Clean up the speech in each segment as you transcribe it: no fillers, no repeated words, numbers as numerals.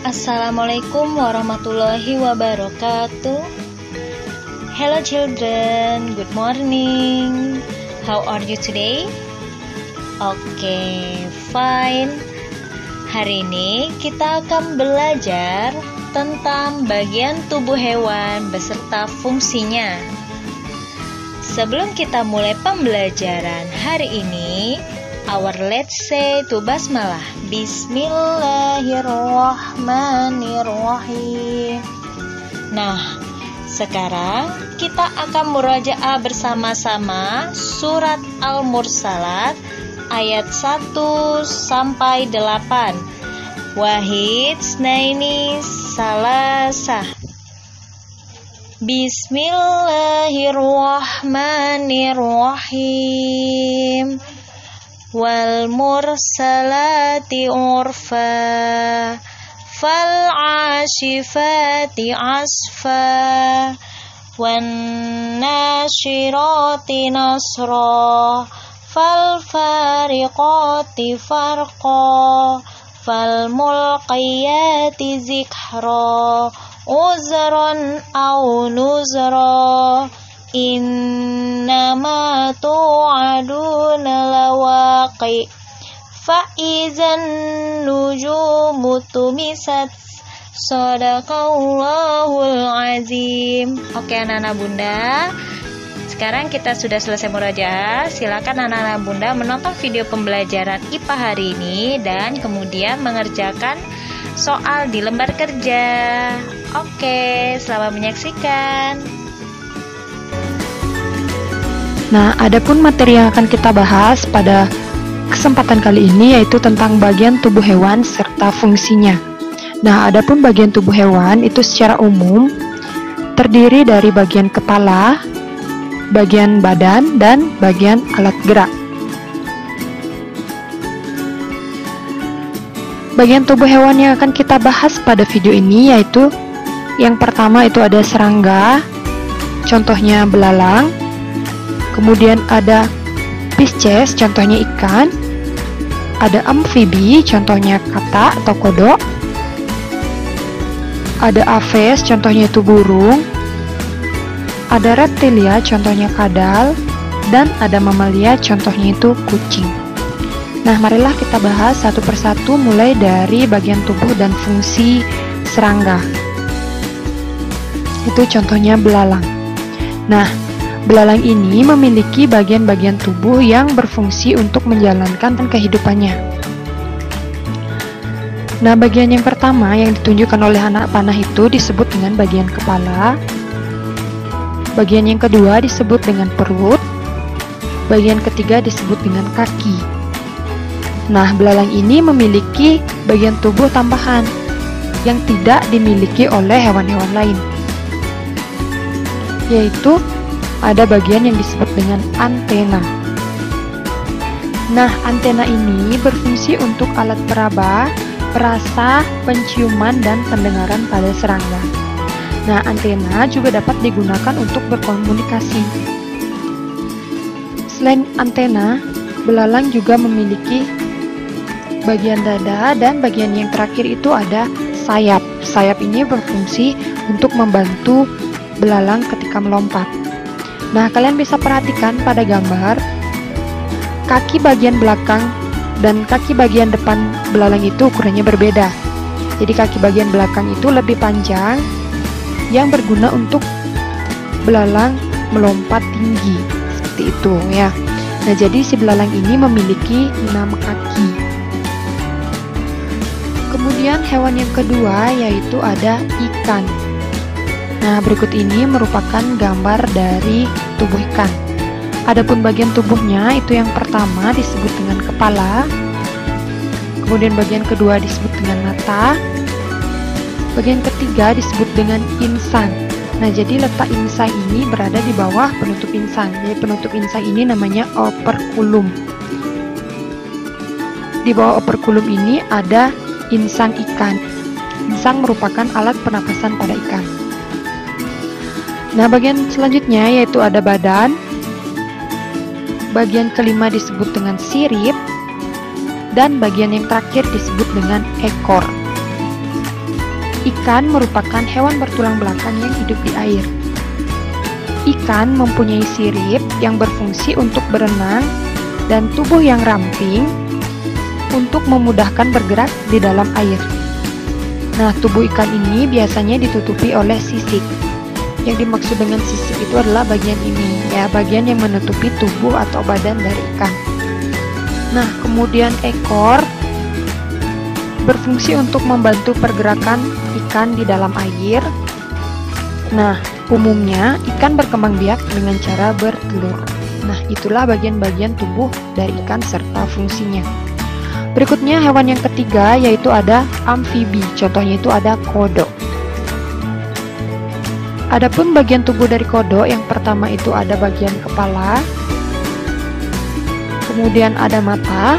Assalamualaikum warahmatullahi wabarakatuh. Hello children, good morning. How are you today? Okay, fine. Hari ini kita akan belajar tentang bagian tubuh hewan beserta fungsinya. Sebelum kita mulai pembelajaran hari ini, let's say to basmalah. Bismillahirrahmanirrahim. Nah, sekarang kita akan murajaah bersama-sama surat Al-Mursalat ayat 1 sampai 8. Wahid, snaini, salasah. Bismillahirrahmanirrahim. Wal mursalati urfa, fal ashifati asfa, wan nashirati nasra, fal fariqati farqa, fal mulqiyati zikra, uzran aw nuzra. Innama tu'aduna lawaqi, fa'izan nujumu tumisat, sadaqallahul azim. Oke anak-anak bunda, sekarang kita sudah selesai murajaah. Silakan anak-anak bunda menonton video pembelajaran IPA hari ini dan kemudian mengerjakan soal di lembar kerja. Oke, selamat menyaksikan. Nah, adapun materi yang akan kita bahas pada kesempatan kali ini yaitu tentang bagian tubuh hewan serta fungsinya. Nah, adapun bagian tubuh hewan itu secara umum terdiri dari bagian kepala, bagian badan, dan bagian alat gerak. Bagian tubuh hewan yang akan kita bahas pada video ini yaitu yang pertama itu ada serangga, contohnya belalang. Kemudian ada Pisces, contohnya ikan. Ada amfibi, contohnya katak atau kodok. Ada aves, contohnya itu burung. Ada reptilia, contohnya kadal. Dan ada mamalia, contohnya itu kucing. Nah, marilah kita bahas satu persatu mulai dari bagian tubuh dan fungsi serangga. Itu contohnya belalang. Nah, belalang ini memiliki bagian-bagian tubuh yang berfungsi untuk menjalankan kehidupannya. Nah, bagian yang pertama yang ditunjukkan oleh anak panah itu disebut dengan bagian kepala. Bagian yang kedua disebut dengan perut. Bagian ketiga disebut dengan kaki. Nah, belalang ini memiliki bagian tubuh tambahan yang tidak dimiliki oleh hewan-hewan lain, yaitu ada bagian yang disebut dengan antena. Nah, antena ini berfungsi untuk alat peraba, perasa, penciuman, dan pendengaran pada serangga. Nah, antena juga dapat digunakan untuk berkomunikasi. Selain antena, belalang juga memiliki bagian dada dan bagian yang terakhir itu ada sayap. Sayap ini berfungsi untuk membantu belalang ketika melompat. Nah, kalian bisa perhatikan pada gambar, kaki bagian belakang dan kaki bagian depan belalang itu ukurannya berbeda. Jadi kaki bagian belakang itu lebih panjang yang berguna untuk belalang melompat tinggi. Seperti itu ya. Nah, jadi si belalang ini memiliki 6 kaki. Kemudian hewan yang kedua yaitu ada ikan. Nah, berikut ini merupakan gambar dari tubuh ikan. Adapun bagian tubuhnya itu yang pertama disebut dengan kepala. Kemudian bagian kedua disebut dengan mata. Bagian ketiga disebut dengan insang. Nah, jadi letak insang ini berada di bawah penutup insang. Jadi penutup insang ini namanya operculum. Di bawah operculum ini ada insang ikan. Insang merupakan alat pernapasan pada ikan. Nah, bagian selanjutnya yaitu ada badan. Bagian kelima disebut dengan sirip. Dan bagian yang terakhir disebut dengan ekor. Ikan merupakan hewan bertulang belakang yang hidup di air. Ikan mempunyai sirip yang berfungsi untuk berenang dan tubuh yang ramping untuk memudahkan bergerak di dalam air. Nah, tubuh ikan ini biasanya ditutupi oleh sisik. Yang dimaksud dengan sisik itu adalah bagian ini, ya, bagian yang menutupi tubuh atau badan dari ikan. Nah, kemudian ekor berfungsi untuk membantu pergerakan ikan di dalam air. Nah, umumnya ikan berkembang biak dengan cara bertelur. Nah, itulah bagian-bagian tubuh dari ikan serta fungsinya. Berikutnya hewan yang ketiga yaitu ada amfibi. Contohnya itu ada kodok. Adapun bagian tubuh dari kodok, yang pertama itu ada bagian kepala, kemudian ada mata,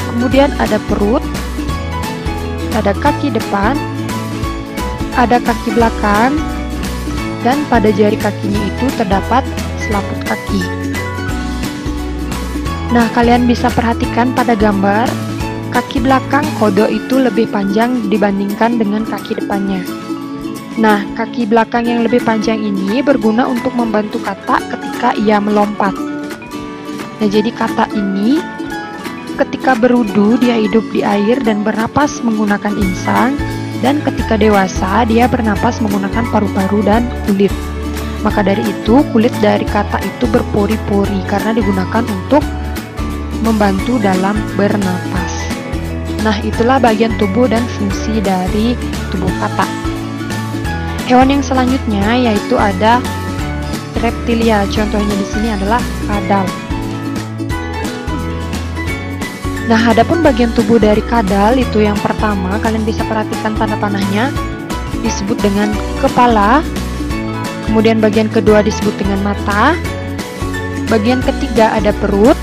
kemudian ada perut, ada kaki depan, ada kaki belakang, dan pada jari kakinya itu terdapat selaput kaki. Nah, kalian bisa perhatikan pada gambar, kaki belakang kodok itu lebih panjang dibandingkan dengan kaki depannya. Nah, kaki belakang yang lebih panjang ini berguna untuk membantu katak ketika ia melompat. Nah, jadi katak ini ketika berudu dia hidup di air dan bernapas menggunakan insang, dan ketika dewasa dia bernapas menggunakan paru-paru dan kulit. Maka dari itu kulit dari katak itu berpori-pori karena digunakan untuk membantu dalam bernapas. Nah, itulah bagian tubuh dan fungsi dari tubuh katak. Hewan yang selanjutnya yaitu ada reptilia. Contohnya di sini adalah kadal. Nah, adapun bagian tubuh dari kadal itu yang pertama, kalian bisa perhatikan tanda panahnya disebut dengan kepala, kemudian bagian kedua disebut dengan mata, bagian ketiga ada perut,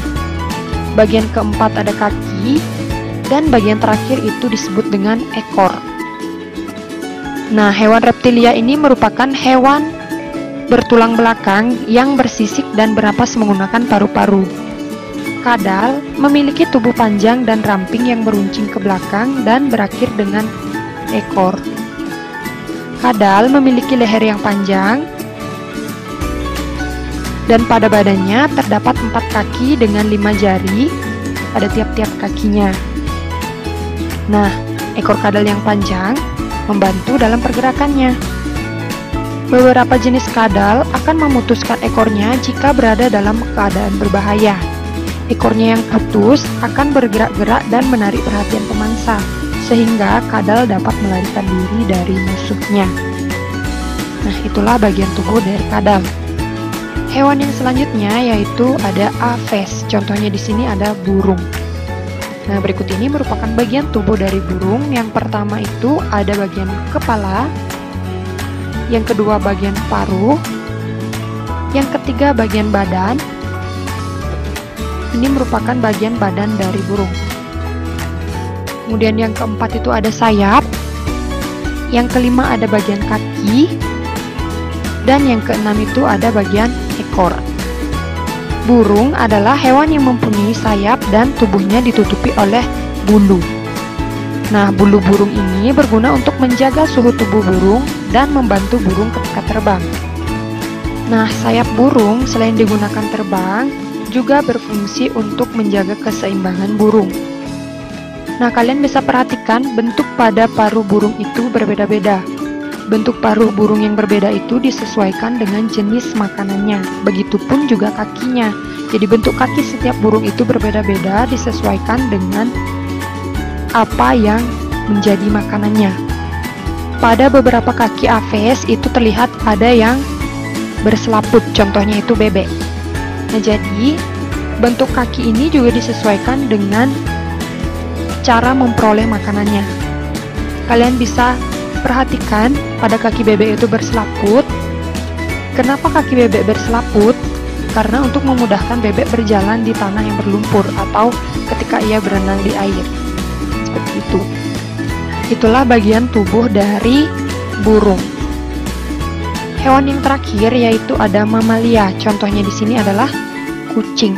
bagian keempat ada kaki, dan bagian terakhir itu disebut dengan ekor. Nah, hewan reptilia ini merupakan hewan bertulang belakang yang bersisik dan bernapas menggunakan paru-paru. Kadal memiliki tubuh panjang dan ramping yang beruncing ke belakang dan berakhir dengan ekor. Kadal memiliki leher yang panjang dan pada badannya terdapat 4 kaki dengan 5 jari pada tiap-tiap kakinya. Nah, ekor kadal yang panjang membantu dalam pergerakannya. Beberapa jenis kadal akan memutuskan ekornya jika berada dalam keadaan berbahaya. Ekornya yang putus akan bergerak-gerak dan menarik perhatian pemangsa, sehingga kadal dapat melarikan diri dari musuhnya. Nah, itulah bagian tubuh dari kadal. Hewan yang selanjutnya yaitu ada aves. Contohnya di sini ada burung. Nah, berikut ini merupakan bagian tubuh dari burung. Yang pertama itu ada bagian kepala, yang kedua bagian paruh, yang ketiga bagian badan. Ini merupakan bagian badan dari burung. Kemudian yang keempat itu ada sayap, yang kelima ada bagian kaki, dan yang keenam itu ada bagian ekor. Burung adalah hewan yang mempunyai sayap dan tubuhnya ditutupi oleh bulu. Nah, bulu burung ini berguna untuk menjaga suhu tubuh burung dan membantu burung ketika terbang. Nah, sayap burung selain digunakan terbang, juga berfungsi untuk menjaga keseimbangan burung. Nah, kalian bisa perhatikan bentuk pada paruh burung itu berbeda-beda. Bentuk paruh burung yang berbeda itu disesuaikan dengan jenis makanannya. Begitupun juga kakinya. Jadi bentuk kaki setiap burung itu berbeda-beda disesuaikan dengan apa yang menjadi makanannya. Pada beberapa kaki aves itu terlihat ada yang berselaput, contohnya itu bebek. Nah, jadi bentuk kaki ini juga disesuaikan dengan cara memperoleh makanannya. Kalian bisa perhatikan pada kaki bebek itu berselaput. Kenapa kaki bebek berselaput? Karena untuk memudahkan bebek berjalan di tanah yang berlumpur atau ketika ia berenang di air. Seperti itu. Itulah bagian tubuh dari burung. Hewan yang terakhir yaitu ada mamalia. Contohnya di sini adalah kucing.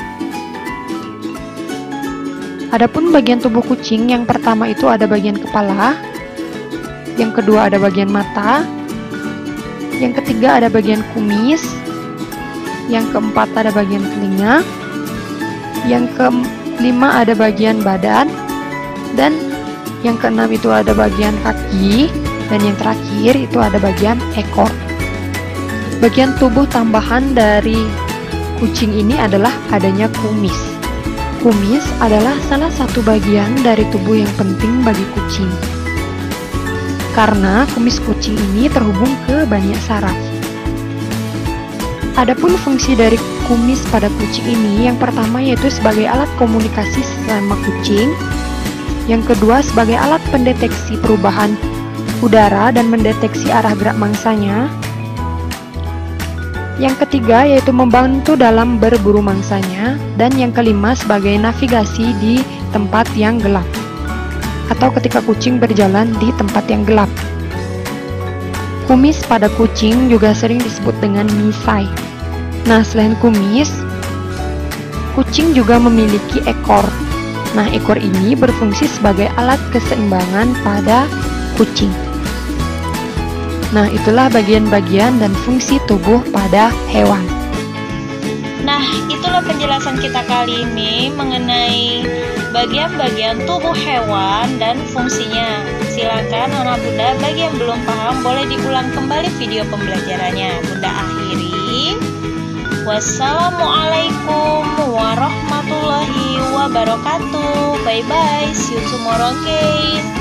Adapun bagian tubuh kucing yang pertama itu ada bagian kepala, yang kedua ada bagian mata, yang ketiga ada bagian kumis, yang keempat ada bagian telinga, yang kelima ada bagian badan, dan yang keenam itu ada bagian kaki, dan yang terakhir itu ada bagian ekor. Bagian tubuh tambahan dari kucing ini adalah adanya kumis. Kumis adalah salah satu bagian dari tubuh yang penting bagi kucing, karena kumis kucing ini terhubung ke banyak saraf. Adapun fungsi dari kumis pada kucing ini, yang pertama yaitu sebagai alat komunikasi sesama kucing, yang kedua sebagai alat pendeteksi perubahan udara dan mendeteksi arah gerak mangsanya, yang ketiga yaitu membantu dalam berburu mangsanya, dan yang kelima sebagai navigasi di tempat yang gelap atau ketika kucing berjalan di tempat yang gelap. Kumis pada kucing juga sering disebut dengan misai. Nah, selain kumis, kucing juga memiliki ekor. Nah, ekor ini berfungsi sebagai alat keseimbangan pada kucing. Nah, itulah bagian-bagian dan fungsi tubuh pada hewan. Nah, itulah penjelasan kita kali ini mengenai bagian-bagian tubuh hewan dan fungsinya. Silakan anak bunda, bagi yang belum paham boleh diulang kembali video pembelajarannya. Bunda akhiri. Wassalamualaikum warahmatullahi wabarakatuh. Bye bye. See you tomorrow, guys.